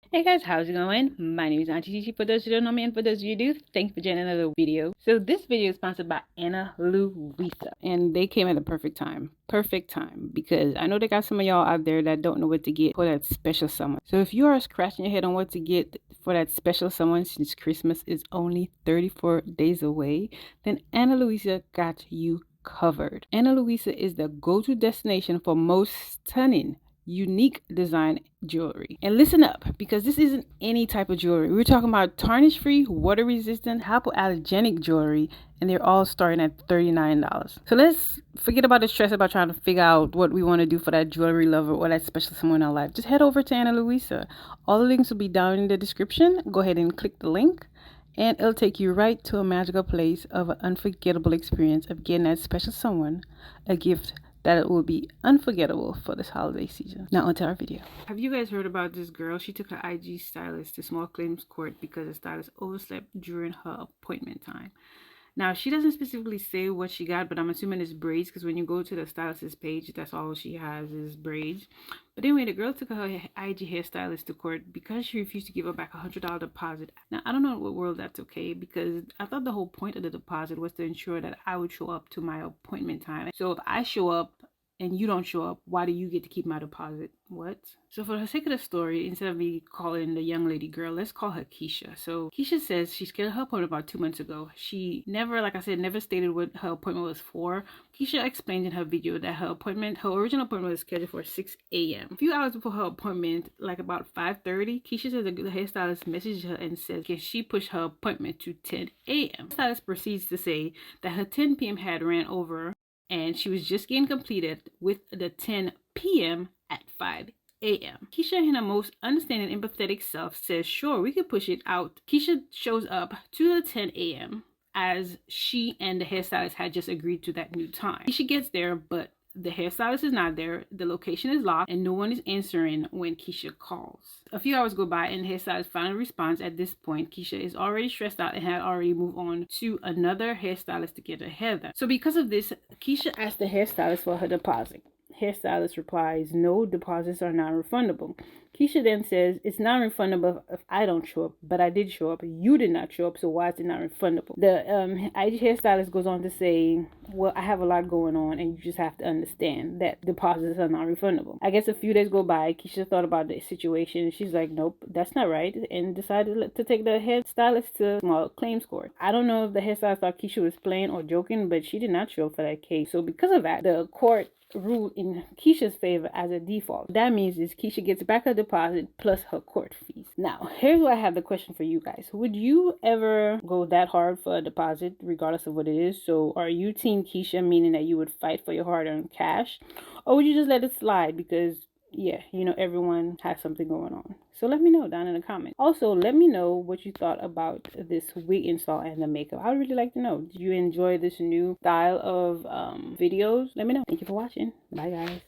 Hey guys, how's it going? My name is Auntie Gigi. For those who don't know me and for those of you who do, thanks for joining another video. So this video is sponsored by Ana Luisa, and they came at the perfect time. Perfect time, because I know they got some of y'all out there that don't know what to get for that special someone. So if you are scratching your head on what to get for that special someone since Christmas is only 34 days away, then Ana Luisa got you covered. Ana Luisa is the go-to destination for most stunning unique design jewelry. And listen up, because this isn't any type of jewelry. We're talking about tarnish free, water resistant, hypoallergenic jewelry, and they're all starting at $39. So let's forget about the stress about trying to figure out what we want to do for that jewelry lover or that special someone in our life. Just head over to Ana Luisa. All the links will be down in the description. Go ahead and click the link, and it'll take you right to a magical place of an unforgettable experience of getting that special someone a gift that it will be unforgettable for this holiday season. Now onto our video. Have you guys heard about this girl? She took her IG stylist to small claims court because the stylist overslept during her appointment time. Now, she doesn't specifically say what she got, but I'm assuming it's braids, because when you go to the stylist's page, that's all she has is braids. But anyway, the girl took her IG hairstylist to court because she refused to give her back a $100 deposit. Now, I don't know in what world that's okay, because I thought the whole point of the deposit was to ensure that I would show up to my appointment time. So if I show up and you don't show up, why do you get to keep my deposit? What? So for the sake of the story, instead of me calling the young lady girl, let's call her Keisha. So Keisha says she scheduled her appointment about 2 months ago. She never, like I said, never stated what her appointment was for. Keisha explained in her video that her original appointment was scheduled for 6 a.m. A few hours before her appointment, like about 5:30, Keisha says the hairstylist messaged her and says, can she push her appointment to 10 a.m.? The stylist proceeds to say that her 10 p.m. had ran over and she was just getting completed with the 10 p.m. at 5 a.m. Keisha, in her most understanding, empathetic self, says, sure, we could push it out. Keisha shows up to the 10 a.m. as she and the hairstylist had just agreed to that new time. Keisha gets there, but the hairstylist is not there, the location is locked, and no one is answering when Keisha calls. A few hours go by and the hairstylist finally responds. At this point, Keisha is already stressed out and had already moved on to another hairstylist to get her hair done. So because of this, Keisha asked the hairstylist for her deposit. Hairstylist replies, no, deposits are non-refundable. Keisha then says, it's non-refundable if I don't show up, but I did show up. You did not show up, so why is it not refundable? The IG hairstylist goes on to say, well, I have a lot going on, and you just have to understand that deposits are non-refundable. I guess a few days go by. Keisha thought about the situation, and she's like, nope, that's not right, and decided to take the hairstylist to small claims court. I don't know if the hairstylist thought Keisha was playing or joking, but she did not show up for that case. So because of that, the court ruled in Keisha's favor as a default. That means is Keisha gets back her deposit plus her court fees. Now, here's where I have the question for you guys. Would you ever go that hard for a deposit, regardless of what it is? So are you team Keisha, meaning that you would fight for your hard-earned cash? Or would you just let it slide because, yeah, you know, everyone has something going on? So let me know down in the comments. Also, let me know what you thought about this wig install and the makeup. I would really like to know. Did you enjoy this new style of videos? Let me know. Thank you for watching. Bye, guys.